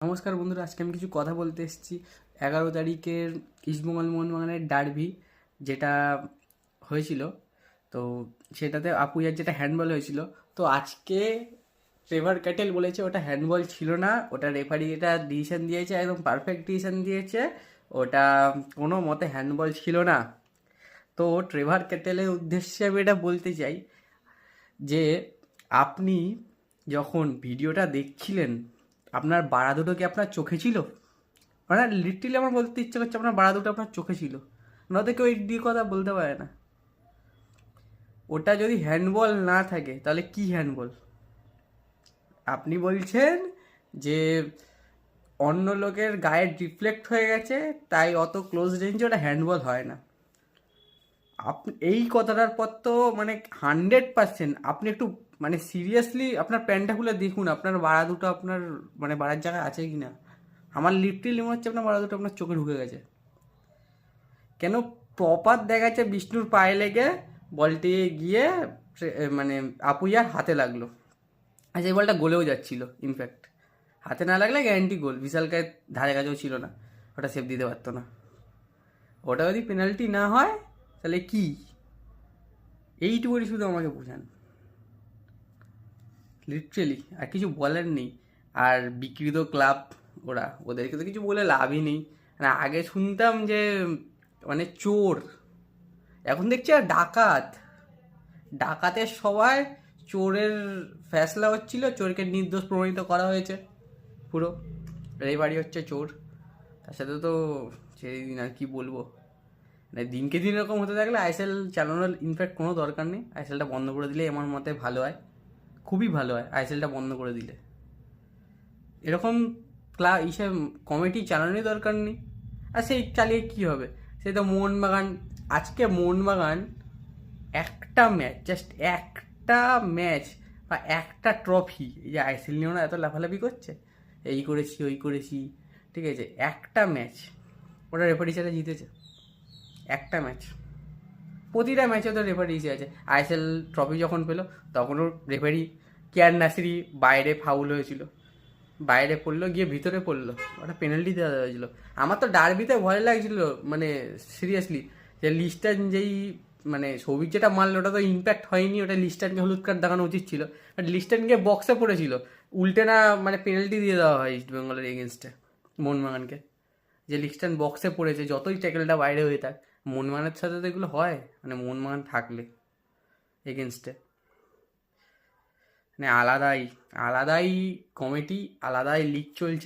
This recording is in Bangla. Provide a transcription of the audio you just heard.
নমস্কার বন্ধুরা, আজকে আমি কিছু কথা বলতে এসেছি 11 তারিখের ইস্টবেঙ্গল মোহনবাগানের ডার্বি যেটা হয়েছিল। তো সেটাতে আপুইয়ার যেটা হ্যান্ডবল হয়েছিল, তো আজকে ট্রেভার ক্যাটেল বলেছে ওটা হ্যান্ডবল ছিল না, ওটা রেফারি এটা ডিসিশন দিয়েছে, একদম পারফেক্ট ডিসিশন দিয়েছে, ওটা কোনো মতে হ্যান্ডবল ছিল না। তো ট্রেভার ক্যাটেলের উদ্দেশ্যে আমি এটা বলতে চাই যে আপনি যখন ভিডিওটা দেখছিলেন, আপনার বাড়া দুটো কি আপনার চোখে ছিল? মানে লিটারালি আমার বলতে ইচ্ছে করছে আপনার বাড়া দুটো আপনার চোখে ছিল, নয়তো কেউ এই দিয়ে কথা বলতে পারে না। ওটা যদি হ্যান্ডবল না থাকে তাহলে কি হ্যান্ডবল? আপনি বলছেন যে অন্য লোকের গায়ে রিফ্লেক্ট হয়ে গেছে, তাই অত ক্লোজ রেঞ্জে ওটা হ্যান্ডবল হয় না। আপনি এই কথাটার পর তো মানে 100% আপনি একটু মানে সিরিয়াসলি আপনার প্যান্টটা খুলে দেখুন আপনার বাড়া দুটো আপনার মানে বাড়ার জায়গায় আছে কি না। আমার লিটারালি মনে হচ্ছে আপনার বাড়া দুটো আপনার চোখে ঢুকে গেছে। কেন? প্রপার দেখা যাচ্ছে বিষ্ণুর পায়ে লেগে বলটি গিয়ে মানে আপুইয়ার হাতে লাগলো, আর সেই বলটা গোলেও যাচ্ছিল। ইনফ্যাক্ট হাতে না লাগলে গ্যারান্টি গোল, বিশালকে ধারে কাছেও ছিল না, ওটা সেভ দিতে পারতো না। ওটা যদি পেনাল্টি না হয় তাহলে কি? এইটুকুনি শুধু আমাকে বোঝান, লিটারেলি আর কিছু বলার নেই। আর বিকৃত ক্লাব ওরা, ওদেরকে তো কিছু বলে লাভই নেই। মানে আগে শুনতাম যে মানে চোর, এখন দেখছি আর ডাকাত। ডাকাতের সবাই চোরের ফ্যাসলা হচ্ছিল, চোরকে নির্দোষ প্রমাণিত করা হয়েছে পুরো। রেফারি হচ্ছে চোর, তার সাথে তো সেই দিন আর কি বলবো। মানে দিনকে দিন এরকম হতে থাকলে আইএসএল চালানোর ইনফ্যাক্ট কোনো দরকার নেই। আইএসএলটা বন্ধ করে দিলে আমার মতে ভালো হয়, খুবই ভালো হয় আইএসএলটা বন্ধ করে দিলে। এরকম ক্লাব হিসেব কমিটি চালানোরই দরকার নেই। আর সেই চালিয়ে কি হবে? সেই তো মোহনবাগান, আজকে মোহনবাগান একটা ম্যাচ, জাস্ট একটা ম্যাচ বা একটা ট্রফি, এই যে আইএসএল নিয়েও না এত লাফালাফি করছে এই করেছি ওই করেছি, ঠিক আছে, একটা ম্যাচ ওটা রেফারি সাথে জিতেছে। একটা ম্যাচ, প্রতিটা ম্যাচে তো রেফারি এসে আছে। আইএসএল ট্রফি যখন পেলো তখনও রেফারি কেয়ার নাসিরি বাইরে ফাউল হয়েছিল, বাইরে পড়লো গিয়ে ভিতরে পড়লো, ওটা পেনাল্টি দেওয়া হয়েছিল। আমার তো ডার্বিতে ভয় লাগছিল, মানে সিরিয়াসলি, যে লিস্টান যেই মানে সৌভিক যেটা মারলো ওটা তো ইম্প্যাক্ট হয়নি, ওটা লিস্টানকে হলুদ কার্ড দেখানো উচিত ছিল, বাট লিস্টানকে বক্সে পড়েছিল, উল্টে না মানে পেনাল্টি দিয়ে দেওয়া হয় ইস্ট বেঙ্গলের এগেনস্টে মোহনবাগানকে। যে লিস্টান বক্সে পড়েছে, যতই ট্যাকেলটা বাইরে হয়ে থাক, মোহনবাগানের সাথে তো এগুলো হয়, মানে মোহনবাগান থাকলে এগেনস্টে। মানে আলাদাই আলাদাই কমিটি, আলাদাই লিগ চলছে।